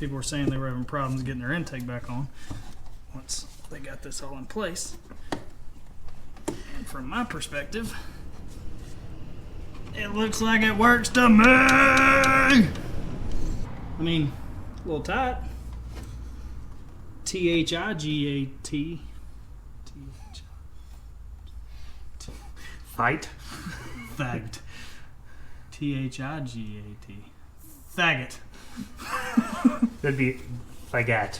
people were saying they were having problems getting their intake back on once they got this all in place. And from my perspective, it looks like it works to me. I mean, a little tight. THIGAT. Fight. Fagged. THIGAT. Faggot. That'd be faggot.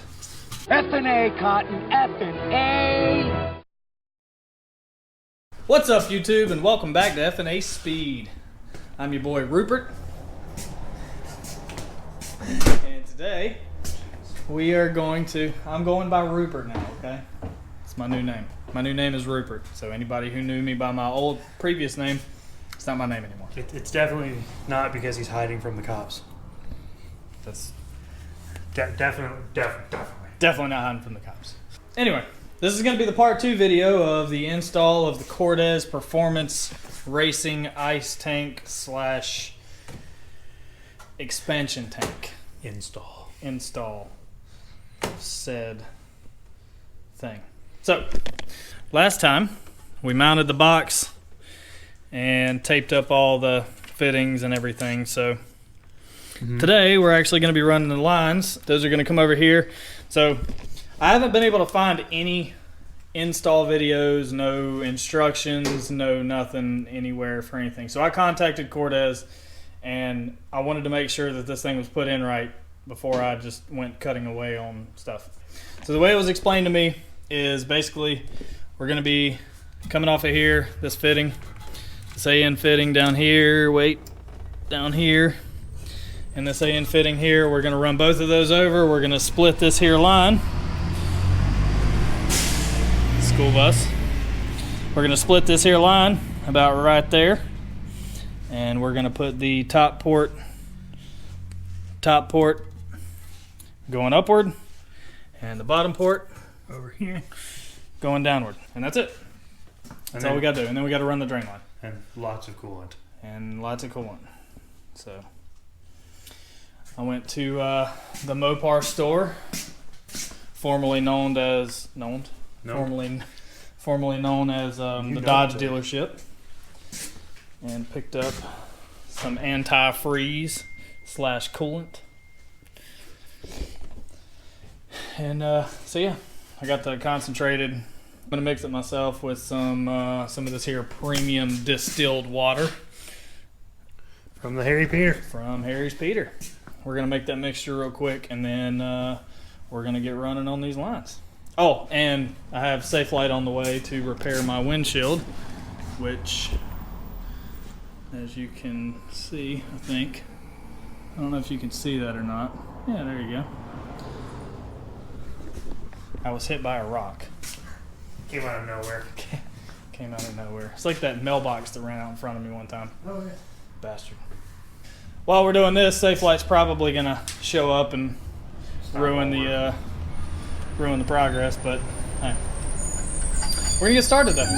FnA, Cotton, FnA. What's up, YouTube, and welcome back to FnA Speed. I'm your boy Rupert, and today we are I'm going by Rupert now, okay? It's my new name. My new name is Rupert, so anybody who knew me by my previous name, it's not my name anymore. It's definitely not because he's hiding from the cops. That's definitely. definitely not hiding from the cops. Anyway, this is going to be the part 2 video of the install of the CORDES Performance Racing Ice Tank / expansion tank. Install said thing. So, last time we mounted the box and taped up all the fittings and everything. So today we're actually going to be running the lines. Those are going to come over here. So I haven't been able to find any install videos, no instructions, no nothing anywhere for anything. So I contacted CORDES and I wanted to make sure that this thing was put in right before I just went cutting away on stuff. So the way it was explained to me is basically we're going to be coming off of here, this fitting, this AN fitting down here, down here, and this AN fitting here. We're going to run both of those over. We're going to split this here line, school bus. We're going to split this here line about right there, and we're going to put the top port going upward, and the bottom port over here going downward, and that's it. That's all we got to do. And then we got to run the drain line. And lots of coolant. So I went to the Mopar store, formerly known as the Dodge dealership, and picked up some antifreeze / coolant. And so yeah, I got the concentrated. I'm gonna mix it myself with some of this here premium distilled water From the Harry Peter. from Harry's Peter. We're gonna make that mixture real quick, and then we're gonna get running on these lines. Oh, and I have Safelite on the way to repair my windshield, which, as you can see, I don't know if you can see that or not. Yeah, there you go. I was hit by a rock. Came out of nowhere. Came out of nowhere. It's like that mailbox that ran out in front of me one time. Oh, yeah. Bastard. While we're doing this, Safelite's probably gonna show up and ruin the progress, but hey. We're gonna get started though.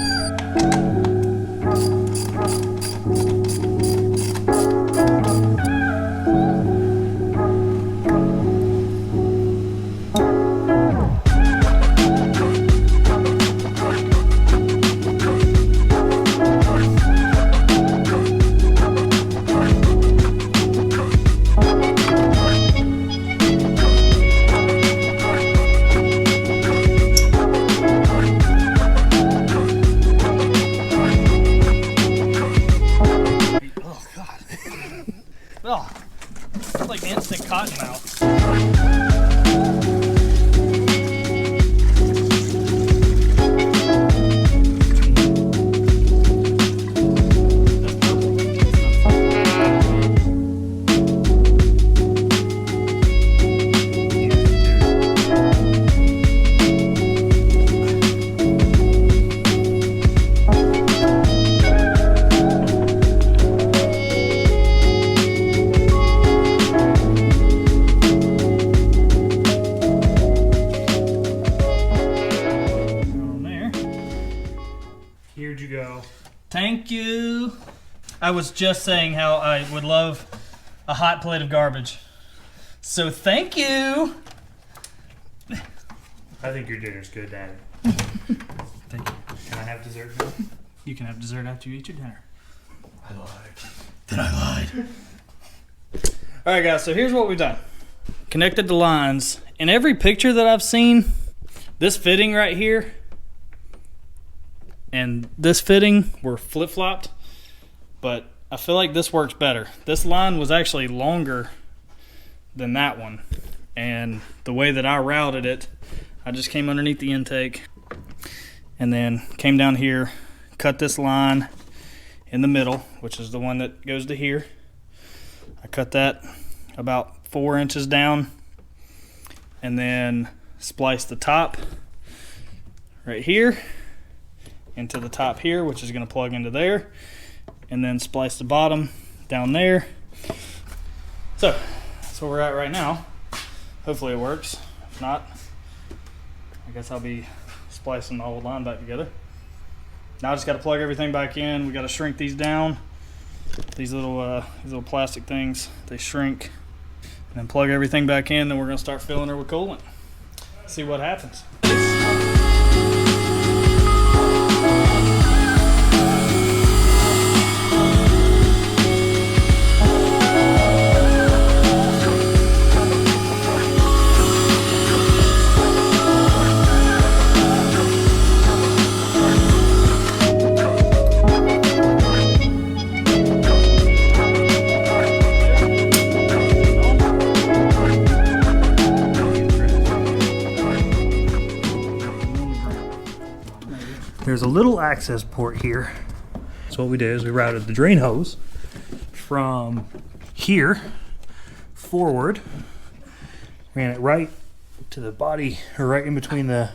Oh, it's like instant cotton mouth. Here'd you go. Thank you. I was just saying how I would love a hot plate of garbage. So thank you. I think your dinner's good, Daddy. Thank you. Can I have dessert now? You can have dessert after you eat your dinner. I lied. Then I lied. All right, guys, so here's what we've done. Connected the lines. In every picture that I've seen, this fitting right here and this fitting were flip-flopped, but I feel like this works better. This line was actually longer than that one, and the way that I routed it, I just came underneath the intake and then came down here, cut this line in the middle, which is the one that goes to here. I cut that about 4 inches down and then spliced the top right here into the top here, which is going to plug into there, and then splice the bottom down there. So that's where we're at right now. Hopefully it works. If not, I guess I'll be splicing the whole line back together. Now I just got to plug everything back in. We got to shrink these down. These little plastic things, they shrink. And then plug everything back in. Then we're going to start filling her with coolant. See what happens. There's a little access port here. So what we did is we routed the drain hose from here forward, ran it right to the body, or right in between the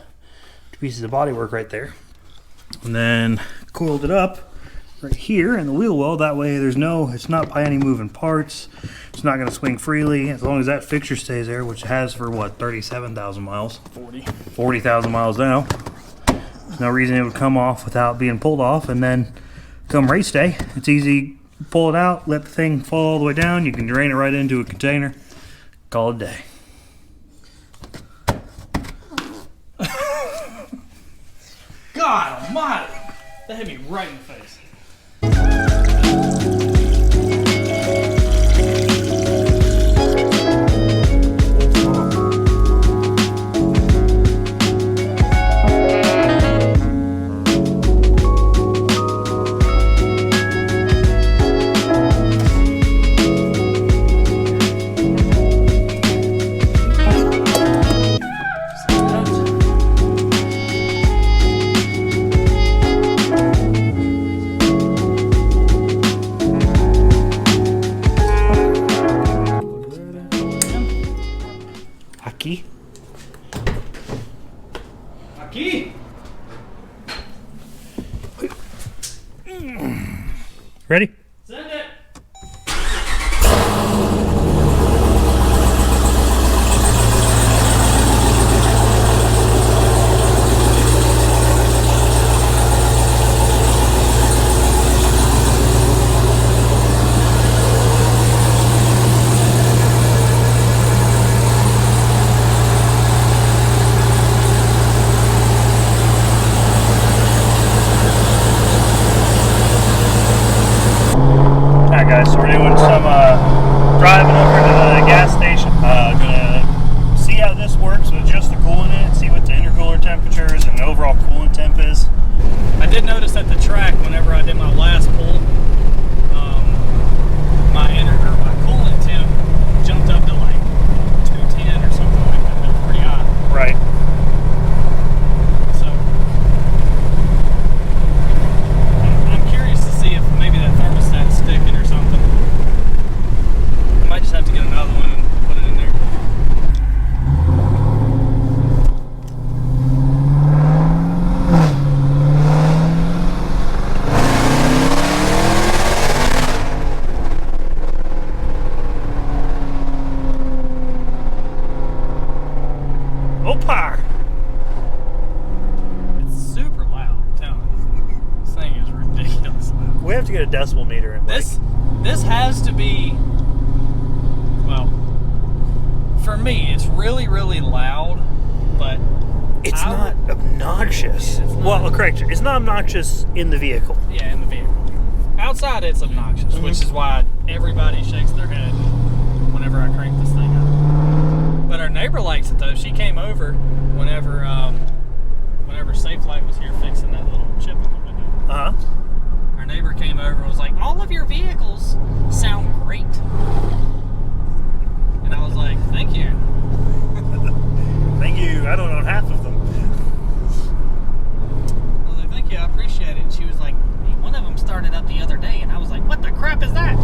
two pieces of bodywork right there, and then coiled it up right here in the wheel well. That way it's not by any moving parts. It's not going to swing freely as long as that fixture stays there, which it has for what, 37,000 miles? 40,000 miles now. There's no reason it would come off without being pulled off. And then come race day, it's easy. Pull it out, let the thing fall all the way down. You can drain it right into a container. Call it a day. God almighty! That hit me right in the face. Aki. Aki! Ready? Send it! Alright guys, so we're doing some driving over to the gas station. Gonna see how this works with just the coolant in it, see what the intercooler temperatures and the overall coolant temp is. I did notice at the track whenever I did my last pull, my coolant temp jumped up to like 210 or something like that. It was pretty high. Right. So I'm curious to see if maybe that thermostat's sticking or something. I might just have to get another one and put it in there. Opar! It's super loud, I'm telling you. This thing is ridiculous loud. We have to get a decibel meter in. This has to be, well, me, it's really, really loud, but it's not obnoxious. It's not. Well, correction, it's not obnoxious in the vehicle. Yeah, in the vehicle. Outside, it's obnoxious, which is why everybody shakes their head whenever I crank this thing up. But our neighbor likes it though. She came over whenever Safe Light was here fixing that little chip in the window. Our neighbor came over and was like, "All of your vehicles sound great." And I was like, "Thank you." Thank you. I don't own half of them. I was like, "Thank you, I appreciate it." And she was like, "One of them started up the other day," and I was like, "What the crap is that?"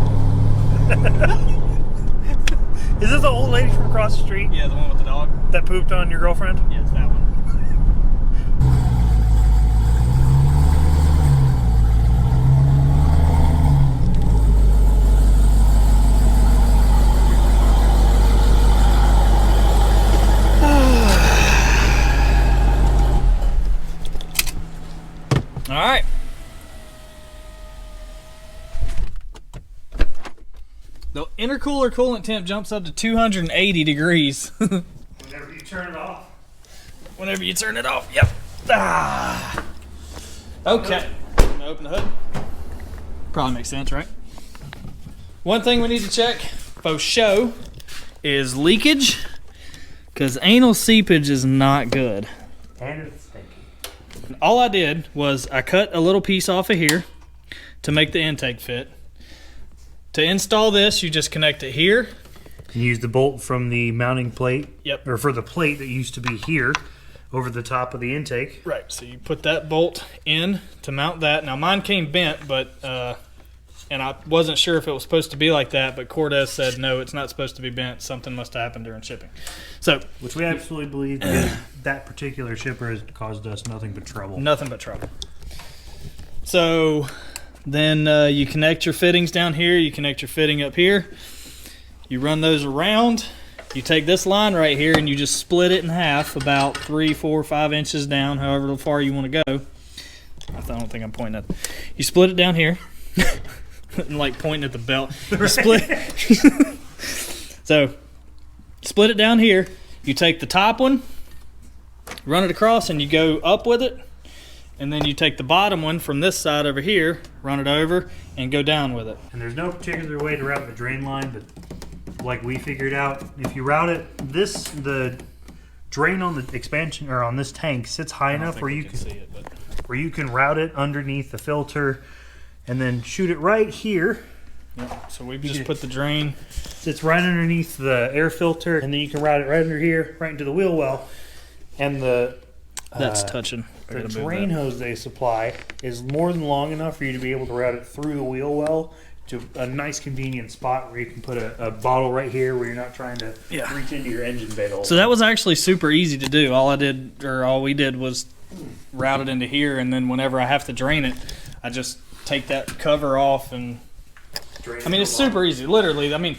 Is this the old lady from across the street? Yeah, the one with the dog. That pooped on your girlfriend? Yeah, it's that one. All right. The intercooler coolant temp jumps up to 280 degrees. Whenever you turn it off. Whenever you turn it off, yep. Ah. Okay. I'm gonna open the hood. Probably makes sense, right? One thing we need to check for show is leakage, because anal seepage is not good. And it's stinky. All I did was I cut a little piece off of here to make the intake fit. To install this, you just connect it here. You use the bolt from the mounting plate. Yep. Or for the plate that used to be here over the top of the intake. Right, so you put that bolt in to mount that. Now mine came bent, but and I wasn't sure if it was supposed to be like that, but Cordes said no, it's not supposed to be bent. Something must have happened during shipping. So, which we absolutely believe that particular shipper has caused us nothing but trouble. Nothing but trouble. So then you connect your fittings down here, you connect your fitting up here, you run those around, you take this line right here and you just split it in half about 3, 4, 5 inches down, however far you want to go. I don't think I'm pointing at. You split it down here. Like pointing at the belt. You split. So split it down here. You take the top one, run it across, and you go up with it. And then you take the bottom one from this side over here, run it over, and go down with it. And there's no particular way to route the drain line, but like we figured out, if you route it, the drain on the expansion or on this tank sits high enough where you can see it, but where you can route it underneath the filter and then shoot it right here. Yep. So we've just put the drain. Sits right underneath the air filter, and then you can route it right under here, right into the wheel well. And that's touching. The drain hose they supply is more than long enough for you to be able to route it through the wheel well to a nice convenient spot where you can put a bottle right here where you're not trying to reach into your engine bay hole. So that was actually super easy to do. All we did was route it into here, and then whenever I have to drain it, I just take that cover off and drain it. I mean, it's super easy, literally. I mean,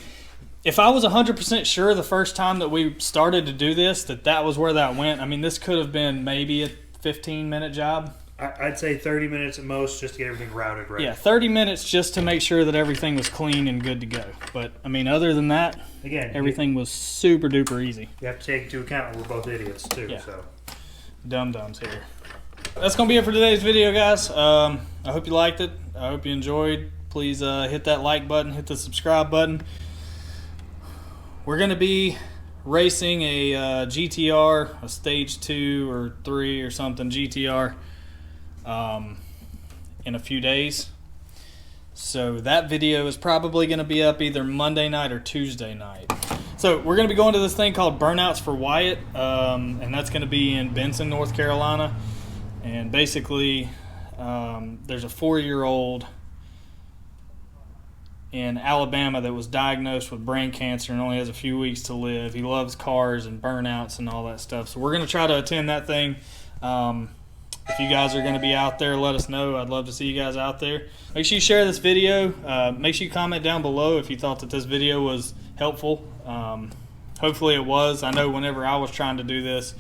if I was 100% sure the first time that we started to do this that was where that went, I mean, this could have been maybe a 15-minute job. I'd say 30 minutes at most just to get everything routed right. Yeah, 30 minutes just to make sure that everything was clean and good to go. But, I mean, other than that, again, everything was super duper easy. You have to take into account we're both idiots too. Yeah. So Dum-dums here. That's going to be it for today's video, guys. I hope you liked it. I hope you enjoyed. Please hit that like button, hit the subscribe button. We're going to be racing a GTR, a stage 2 or 3 or something GTR in a few days. So that video is probably going to be up either Monday night or Tuesday night. So we're going to be going to this thing called Burnouts for Wyatt, and that's going to be in Benson, North Carolina. And basically, there's a 4-year-old in Alabama that was diagnosed with brain cancer and only has a few weeks to live. He loves cars and burnouts and all that stuff. So we're going to try to attend that thing. If you guys are going to be out there, let us know. I'd love to see you guys out there. Make sure you share this video. Make sure you comment down below if you thought that this video was helpful. Hopefully it was. I know whenever I was trying to do this,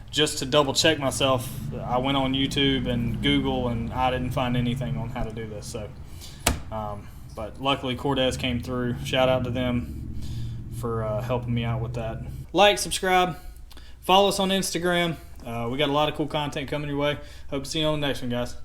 just to double check myself, I went on YouTube and Google, and I didn't find anything on how to do this. So, but luckily Cordes came through. Shout out to them for helping me out with that. like, subscribe, follow us on Instagram. We got a lot of cool content coming your way. Hope to see you on the next one, guys.